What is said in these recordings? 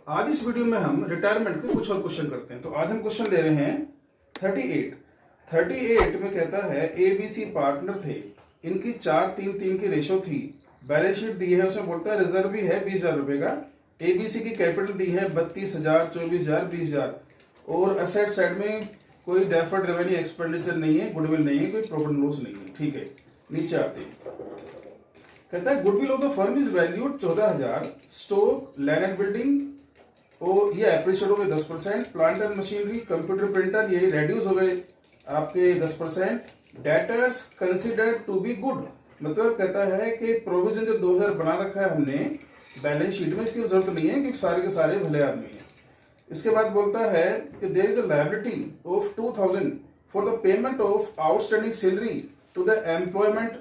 आज इस वीडियो में हम रिटायरमेंट के कुछ और क्वेश्चन करते हैं। तो आज हम क्वेश्चन ले रहे हैं 38 में कहता है ABC पार्टनर थे, इनकी 4-3-3 की रेशो थी, बैलेंस शीट दी है, उसमें बोलता है रिजर्व भी है 20,000 रुपए का, ABC की कैपिटल दी है 32,000, 24,000, 20,000 और असेट साइड में कोई डेफर्ड रेवेन्यू एक्सपेंडिचर नहीं है, गुडविल नहीं है, कोई प्रॉफिट एंड लॉस नहीं है। ठीक है, नीचे आते हैं, कहता है goodwill of the firm is valued 14,000, stock land and building और ये एप्रिशिएट हो गए 10%, plant and machinery computer printer ये रेड्यूस हो गए आपके 10%, debtors considered to be good, मतलब कहता है कि प्रोविजन जो 2,000 बना रखा है हमने बैलेंस शीट में, इसकी जरूरत नहीं है क्योंकि सारे के सारे भले आदमी हैं। इसके बाद बोलता है कि there is a liability of 2,000 for the payment of outstanding salary to the employment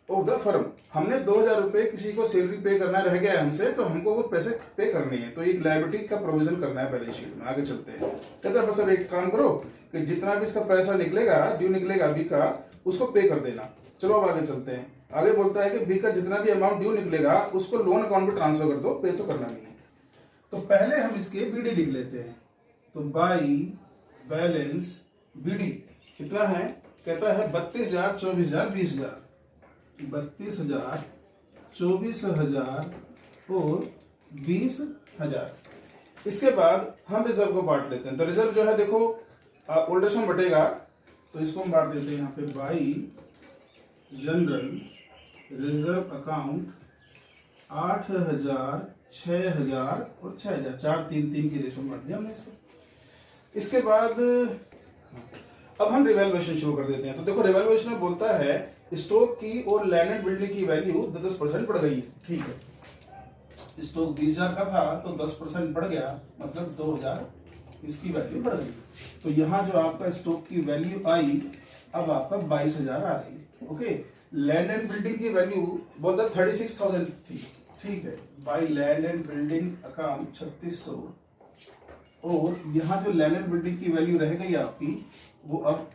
of the firm, हमने 2,000 रुपए किसी को सैलरी पे करना रह गया है हमसे, तो हमको वो पैसे पे करने हैं, तो एक लायबिलिटी का प्रोविजन करना है बैलेंस शीट में। आगे चलते हैं, कहता है बस अब एक काम करो कि जितना भी इसका पैसा निकलेगा, ड्यू निकलेगा अभी का, उसको पे कर देना। चलो अब आगे चलते हैं। आगे बोलता है कि बी का जितना भी अमाउंट ड्यू निकलेगा उसको लोन अकाउंट में ट्रांसफर कर दो, पे तो करना नहीं है। तो पहले हम इसके बीडी लिख लेते हैं, तो बाई बैलेंस बीडी कितना है, कहता है 32,000, 24,000, 20,000, 32,000, 24,000 और 20,000। इसके बाद हम रिजर्व को बांट लेते हैं। तो रिजर्व जो है देखो ओल्ड रेशो में बटेगा, तो इसको हम बांट देते हैं यहाँ पे बाई जनरल रिजर्व अकाउंट 8,000, 6,000 और 6,000, 4-3-3 की रेशो में बांट दिया हमने इसको। इसके बाद अब हम रिवैल्यूएशन शुरू कर देते हैं। तो देखो रिवैल्यूएशन में बोलता है स्टॉक की और लैंड एंड बिल्डिंग की वैल्यू 10% बढ़ गई है। ठीक है, स्टॉक 20,000 का था तो 10% बढ़ गया, मतलब 2,000 इसकी वैल्यू बढ़ गई। तो यहाँ जो आपका स्टॉक की वैल्यू आई अब आपका 22,000 आ गई। ओके, लैंड एंड बिल्डिंग की वैल्यू बोलता 36,000 थी। ठीक है, by land and building account 3600, और यहाँ जो लैंड एंड बिल्डिंग की वैल्यू रह गई आपकी वो अब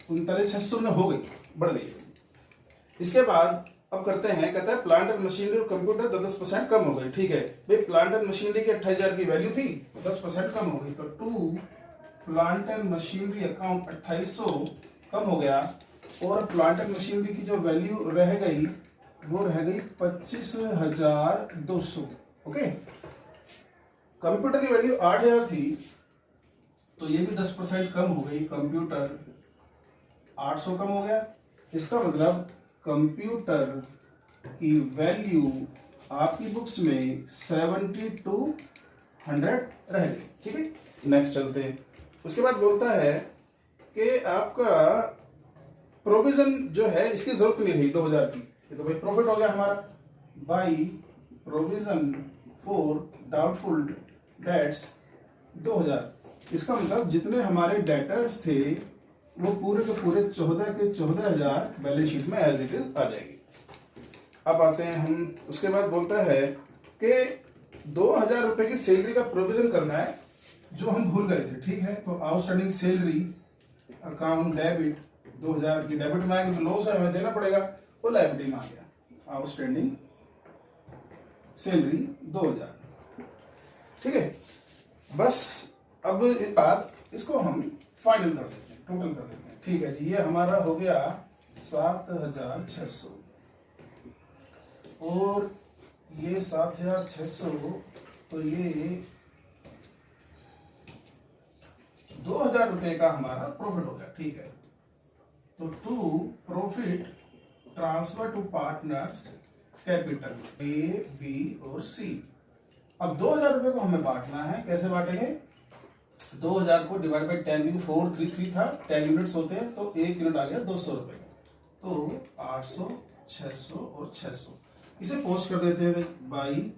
39,600 में हो गई, बढ़ गई। इसके बाद अब करते हैं, कहता है प्लांट एंड मशीनरी और कंप्यूटर 10% कम हो गई। ठीक है भाई, प्लांट एंड मशीनरी की 28,000 की वैल्यू थी, 10% कम हो गई, तो to plant and machinery account 2800 कम हो गया, और प्लांट एंड मशीनरी की जो वैल्यू रह गई वो रह गई 25,200। ओके, कंप्यूटर की वैल्यू 8,000 थी, तो ये भी 10% कम हो गई, कंप्यूटर 800 कम हो गया। इसका मतलब कंप्यूटर की वैल्यू आपकी बुक्स में 7200 रह गई। ठीक है, नेक्स्ट चलते हैं। उसके बाद बोलता है कि आपका प्रोविजन जो है इसकी जरूरत नहीं रही 2,000 की, तो भाई प्रॉफिट हो गया हमारा, by provision for doubtful debts 2,000। इसका मतलब जितने हमारे डेटर्स थे वो पूरे के पूरे 14,000 बैलेंस शीट में एज इट इज आ जाएगी। अब आते हैं हम, उसके बाद बोलता है कि 2,000 रुपए की सैलरी का प्रोविजन करना है जो हम भूल गए थे। ठीक है, तो आउटस्टैंडिंग सैलरी अकाउंट डेबिट 2,000 की डेबिट में आएगी, लॉस है हमें देना पड़ेगा, वो लायबिलिटी में आ गया, आउटस्टैंडिंग सैलरी 2,000। ठीक है, बस अब इस बार इसको हम फाइनल कर देते हैं, टोटल कर देते हैं। ठीक है जी, ये हमारा हो गया 7,600 और ये 7,600, तो ये 2,000 रुपए का हमारा प्रॉफिट हो गया। ठीक है, तो to profit transfer to partners capital A, B और सी। अब 2,000 रुपए को हमें बांटना है, कैसे बांटेंगे, 2,000 को डिवाइड बाई 10 क्योंकि 433 था, 10 यूनिट्स होते हैं, तो 1 यूनिट आ गया 200 रुपए, तो 800, 600 और 600। इसे पोस्ट कर देते हैं बाई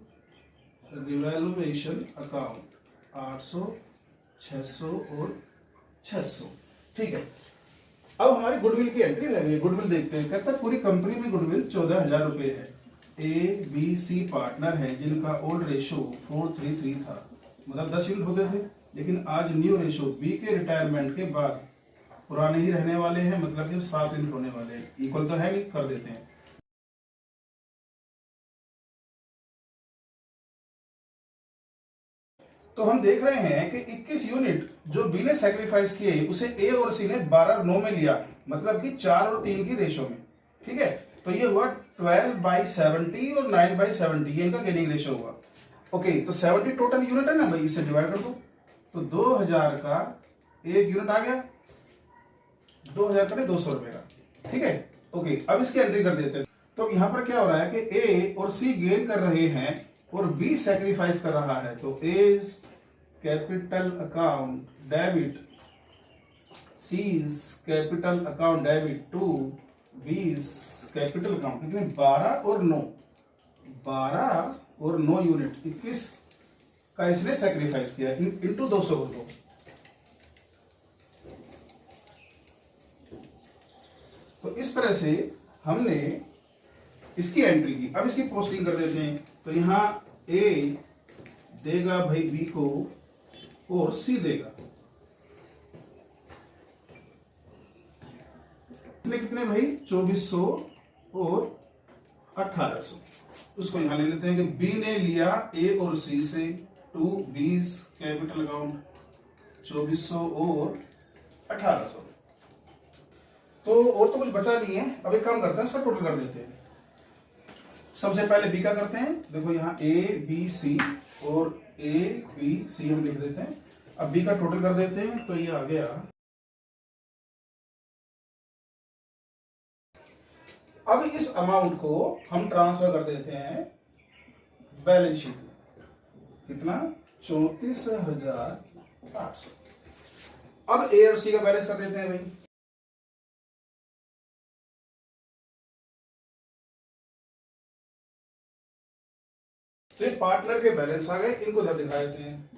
रिवैल्यूएशन अकाउंट 800, 600 और 600। ठीक है, अब हमारी गुडविल की एंट्री रह गई। गुडविल देखते हैं, कहता है पूरी कंपनी में गुडविल 14,000 रुपए है। ए, बी, सी पार्टनर है जिनका ओल्ड रेशो 433 था, मतलब 10 यूनिट होते थे, लेकिन आज न्यू रेशो बी के रिटायरमेंट के बाद पुराने ही रहने वाले हैं, मतलब कि 7 यूनिट होने वाले हैं। इक्वल तो है नहीं, कर देते हैं। तो हम देख रहे हैं कि 21 यूनिट जो बी ने सैक्रिफाइस किए उसे ए और सी ने 12 और 9 में लिया, मतलब कि 4 और 3 की रेशो में। ठीक है, तो ये हुआ 12/70 और 9/70, ये इनका गेनिंग रेशो हुआ। ओके, तो 70 टोटल यूनिट है ना भाई, इससे डिवाइड कर दो, तो 2000 का एक यूनिट आ गया, 2000 का नहीं 200 रुपए का। ठीक है, ओके, अब इसकी एंट्री कर देते हैं। तो यहां पर क्या हो रहा है कि ए और सी गेन कर रहे हैं और बी सैक्रिफाइस कर रहा है, तो A's capital account debit, C's capital account debit to B's capital account. कितने? 12 और 9, 12 और 9 यूनिट 21 का इसने सैक्रिफाइस किया, इंटू 200 को दो। तो इस तरह से हमने इसकी एंट्री की। अब इसकी पोस्टिंग कर देते हैं। तो यहां ए देगा भाई बी को और सी देगा। कितने भाई? 2400 और 1800। उसको यहां ले लेते हैं कि बी ने लिया ए और सी से, टू बीस कैपिटल अकाउंट 2400 और 1800। तो और तो कुछ बचा नहीं है। अब एक काम करते हैं, इसका टोटल कर देते हैं। सबसे पहले बी का करते हैं। देखो यहाँ ए बी सी और ए बी सी हम लिख देते हैं। अब बी का टोटल कर देते हैं, तो ये आ गया। अब इस अमाउंट को हम ट्रांसफर कर देते हैं बैलेंस शीट में। कितना? 34,800। अब ए और सी का बैलेंस कर देते हैं भाई। तो ये पार्टनर के बैलेंस आ गए, इनको इधर दिखा देते हैं।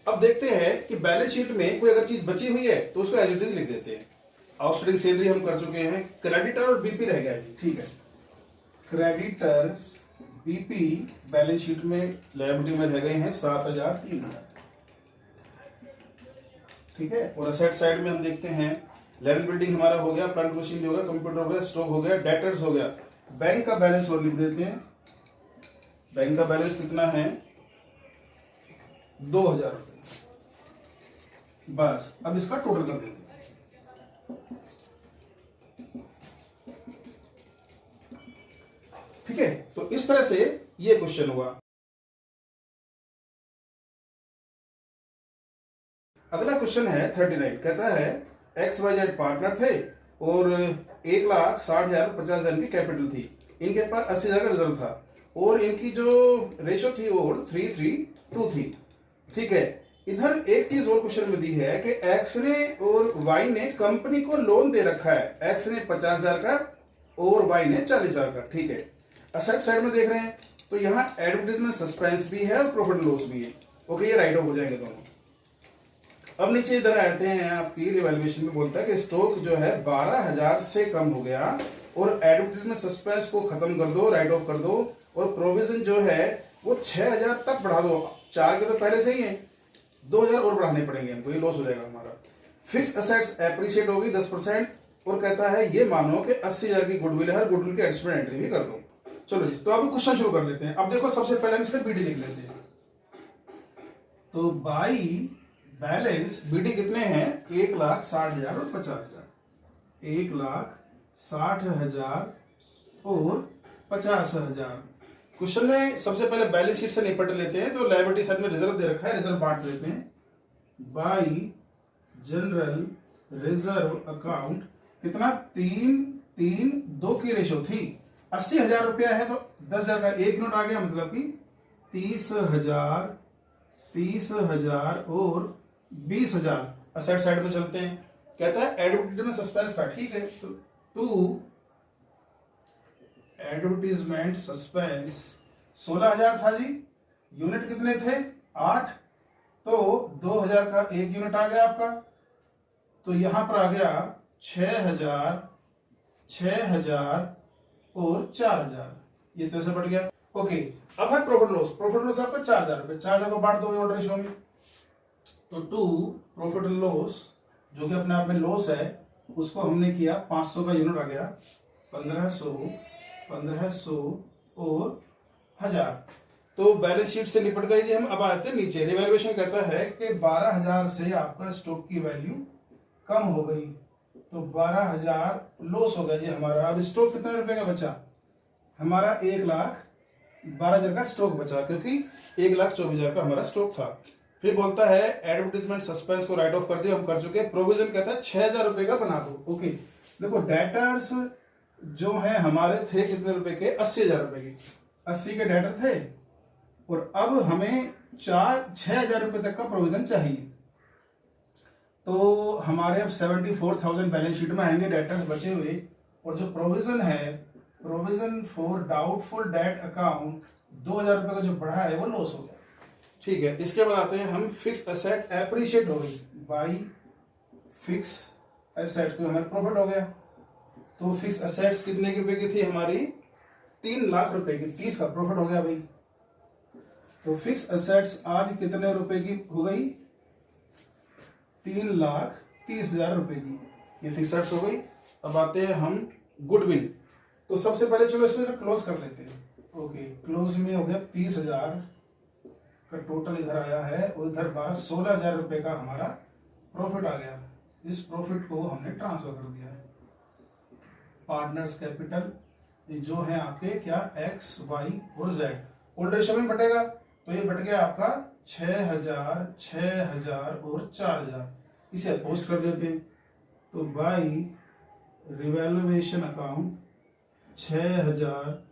अब देखते हैं कि बैलेंस शीट में कोई अगर चीज बची हुई है तो उसको एज इट इज लिख देते हैं। आउटस्टैंडिंग सैलरी हम कर चुके हैं, क्रेडिटर और बीपी रह गया है। ठीक है, क्रेडिटर बीपी बैलेंस शीट में लायबिलिटी में रह गए हैं 7,300। ठीक है, और असेट साइड में हम देखते हैं लैंड बिल्डिंग हमारा हो गया, प्लांट मशीन भी हो गया, कंप्यूटर हो गया, स्टॉक हो गया, डेटर्स हो गया। बैंक का बैलेंस और लिख देते हैं। बैंक का बैलेंस कितना है? 2,000 रुपए। बस, अब इसका टोटल कर देते हैं। ठीक है, तो इस तरह से ये क्वेश्चन हुआ। अगला क्वेश्चन है 39। कहता है XYZ पार्टनर थे और 1,60,050 की कैपिटल थी। इनके पास 80,000 का रिजर्व था और इनकी जो रेशो थी वो 3:3:2 थी। ठीक है, इधर एक चीज और क्वेश्चन में दी है कि एक्स ने और वाई ने कंपनी को लोन दे रखा है। एक्स ने 50,000 का और वाई ने 40,000 का। ठीक है, असेट साइड में देख रहे हैं तो यहाँ एडवर्टाइजमेंट सस्पेंस भी है और प्रॉफिट लॉस भी है। ओके, ये राइट ऑफ हो जाएंगे दोनों। अब नीचे इधर आते हैं, आपकी रिवैल्यूएशन में बोलता है कि स्टॉक जो है 12,000 से कम हो गया और एडवर्टाइजमेंट सस्पेंस को खत्म कर दो, राइट ऑफ कर दो, और प्रोविजन जो है वो 6,000 तक बढ़ा दो। 4 के तो पहले से ही है, 2,000 और बढ़ाने पड़ेंगे हमको, ये लॉस हो जाएगा हमारा। फिक्स असेट्स एप्रिशिएट होगी 10%, और कहता है ये मानो कि 80,000 की गुडविल है, हर गुडविल की एडजस्टमेंट एंट्री भी कर दो। चलो जी, तो अभी क्वेश्चन शुरू कर लेते हैं। अब देखो, सबसे पहले हम इसमें बीडी लिख लेते हैं। तो बाई बैलेंस बीडी कितने हैं? 1,60,000 और 50,000। 1,60,000 और 50,000। क्वेश्चन में सबसे पहले बैलेंस शीट से निपट लेते हैं। तो लायबिलिटी साइड में रिजर्व दे रखा है, रिजर्व बांट देते हैं। बाई जनरल रिजर्व अकाउंट कितना? 3:3:2 की रेशो थी। 80,000 रुपया है तो 10,000 का एक नोट आ गया, मतलब कि 30,000, 30,000 और 20,000। असेट साइड में चलते हैं। कहता है एडवर्टाइजमेंट सस्पेंस था। ठीक है, तो टू एडवर्टाइजमेंट सस्पेंस 16,000 था जी। यूनिट कितने थे? 8। तो 2,000 का एक यूनिट आ गया आपका, तो यहां पर आ गया 6,000, 6,000 और 4,000। ये तरह से बढ़ गया। ओके, अब है प्रॉफिट लॉस। प्रॉफिट लॉस आपका 4,000 रुपए। 4,000 को बांट दो ऑर्डर रेशो में। तो टू प्रॉफिट एंड लॉस, जो कि अपने आप में लॉस है, उसको हमने किया 500 का यूनिट आ गया, 1,500 1500 और 1000। तो बैलेंस शीट से निपट गए जी हम। अब आते हैं नीचे। रिवैल्यूएशन कहता है कि 12,000 से आपका स्टॉक की वैल्यू कम हो गई, तो 12,000 लॉस हो गया जी हमारा। अब स्टॉक कितने रुपए का बचा? हमारा 1,12,000 का स्टॉक बचा, क्योंकि 1,24,000 का हमारा स्टॉक था। फिर बोलता है एडवर्टीजमेंट सस्पेंस को राइट ऑफ कर दिया, हम कर चुके हैं। प्रोविजन कहता है 6,000 रुपए का बना दो। ओके, देखो डेटर्स जो है हमारे थे कितने रुपए के? 80,000 रुपए के। 80 के डेटर थे, और अब हमें 6,000 रुपए तक का प्रोविजन चाहिए। तो हमारे अब 74,000 बैलेंस शीट में आएंगे डेटर्स बचे हुए, और जो प्रोविजन है, provision for doubtful debt account 2,000 रुपए का जो बढ़ा है वो लॉस हो गया। ठीक है, इसके बाद आते हैं हम फिक्स एसेट एप्रिशिएट हो गई बाई फिक्स एसेट, को हमारा प्रॉफिट हो गया। तो फिक्स एसेट्स कितने की रुपए की थी हमारी? 3 लाख रुपए की, 30 का प्रॉफिट हो गया भाई। तो फिक्स एसेट्स आज कितने रुपए की हो गई? 3,30,000 रुपए की, ये फिक्स एसेट्स हो गई। अब आते हैं हम गुडविल। तो सबसे पहले चलो इसको क्लोज कर लेते हैं। ओके, क्लोज में हो गया 30,000 का टोटल इधर आया है, और इधर 16,000 रुपए का हमारा प्रॉफिट आ गया। इस प्रॉफिट को हमने ट्रांसफर कर दिया है पार्टनर्स कैपिटल, जो है आपके क्या एक्स वाई और जेड। ओल्ड रेशियो में बटेगा, तो ये बट गया आपका 6,000, 6,000 और 4,000। इसे पोस्ट कर देते हैं। तो बाई रिवैल्यूएशन अकाउंट 6,000,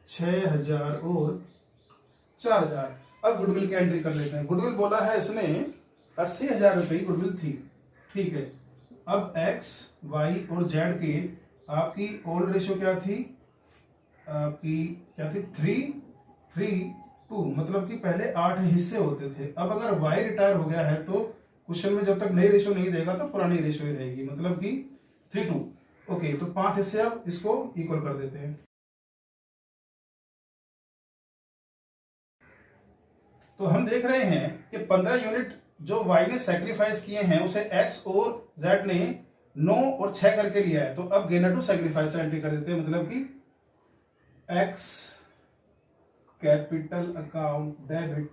6,000 और 4,000। अब गुडविल की एंट्री कर लेते हैं। गुडविल बोला है इसने 80,000 रुपए की गुडविल थी। ठीक है, अब एक्स वाई और जेड की आपकी ओल्ड रेशियो क्या थी? आपकी क्या थी? 3:2, मतलब कि पहले 8 हिस्से होते थे। अब अगर वाई रिटायर हो गया है तो क्वेश्चन में जब तक नई रेशियो नहीं देगा तो पुरानी रेशियो ही रहेगी, मतलब कि 3:2। ओके, तो 5 हिस्से अब इसको इक्वल कर देते हैं। तो हम देख रहे हैं कि 15 यूनिट जो वाई ने सैक्रिफाइस किए हैं उसे एक्स और जेड ने 9 और 6 करके लिया है। तो अब गेनर टू सैक्रिफाइस एंट्री कर देते हैं, मतलब कि एक्स कैपिटल अकाउंट डेबिट,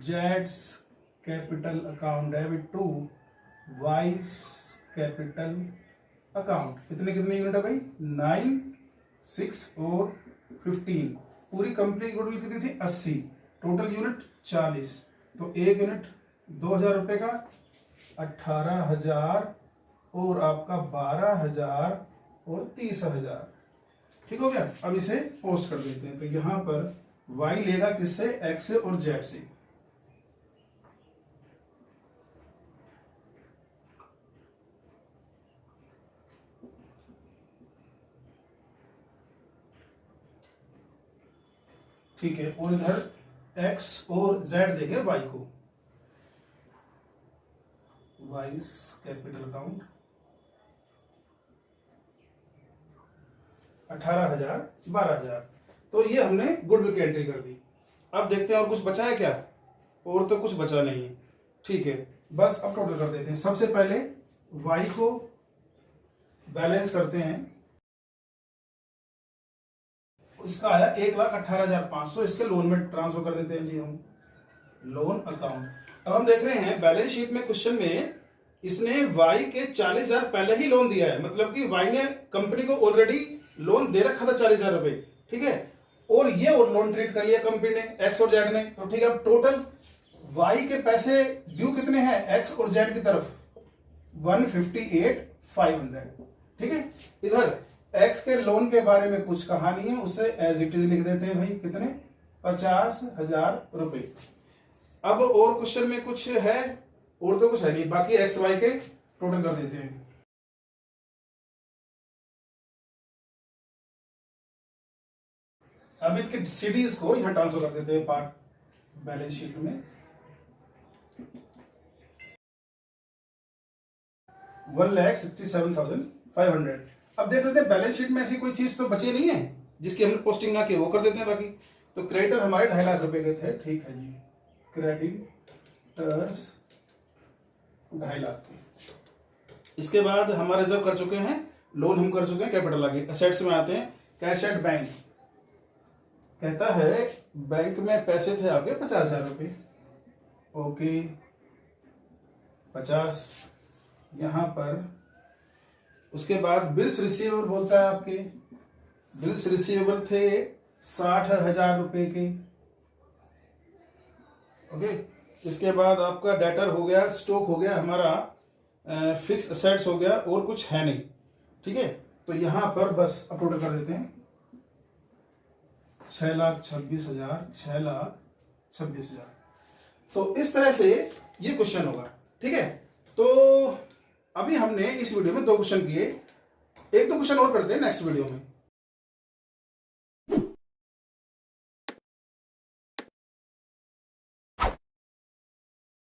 जेड्स capital account debit to Y's capital account. कितने कितने यूनिट है भाई? 9, 6 और 15। पूरी कंपनी की गुडविल कितनी थी? 80। Total unit 40। तो एक यूनिट 2,000 रुपए का, 18,000 और आपका 12,000 और 30,000। ठीक हो गया। अब इसे पोस्ट कर देते हैं। तो यहां पर y लेगा किससे? x से और z से। ठीक है, और इधर x और z देंगे y को। Vice capital account 18,000, 12,000। तो ये हमने गुडविल की एंट्री कर दी। अब देखते हैं और कुछ बचा है क्या? और तो कुछ बचा नहीं है। ठीक है, बस अब टोटल कर देते हैं। सबसे पहले y को बैलेंस करते हैं। इसका आया 1,18,500, इसके लोन में ट्रांसफर कर देते हैं जी हम, लोन अकाउंट। अब हम देख रहे हैं बैलेंस शीट में क्वेश्चन में इसने y के 40,000 पहले ही लोन दिया है, मतलब कि y ने कंपनी को ऑलरेडी लोन दे रखा था 40,000 रुपए। ठीक है, और ये और लोन ट्रीट कर लिया कंपनी ने, एक्स और जेड ने। तो ठीक है, अब टोटल y के पैसे ड्यू कितने हैं एक्स और जेड की तरफ? 158,500। ठीक है, इधर एक्स के लोन के बारे में कुछ कहा नहीं है, उसे एज इट इज लिख देते हैं भाई। कितने? 50,000 रुपए। अब और क्वेश्चन में कुछ है? और तो कुछ है नहीं, बाकी एक्स वाई के टोटल कर देते हैं। अब इनके सीडीज को यहां ट्रांसफर कर देते हैं पार्ट बैलेंस शीट में। 1,67,500। अब देख लेते हैं बैलेंस शीट में ऐसी कोई चीज तो बची नहीं है जिसकी हमने पोस्टिंग ना की, वो कर देते हैं बाकी। तो क्रेडिटर हमारे 2.5 लाख रुपए के थे। ठीक है जी, क्रेडिटर्स 2.5 लाख के। इसके बाद हमारे रिजर्व कर चुके हैं, लोन हम कर चुके हैं, कैपिटल आगे। एसेट्स में आते हैं। कैश एट बैंक, कहता है बैंक में पैसे थे आपके 50,000 रुपये, ओके 50 यहां पर। उसके बाद बिल्स रिसीवेबल बोलता है आपके, बिल्स रिसीवेबल थे 60,000 रुपये के, ओके। इसके बाद आपका डेटर हो गया, स्टॉक हो गया हमारा, फिक्स असेट्स हो गया, और कुछ है नहीं, ठीक है। तो यहां पर बस अपलोड कर देते हैं 6,26,000, 6,26,000। तो इस तरह से ये क्वेश्चन होगा, ठीक है। तो अभी हमने इस वीडियो में 2 क्वेश्चन किए, 1-2 क्वेश्चन और करते हैं नेक्स्ट वीडियो में।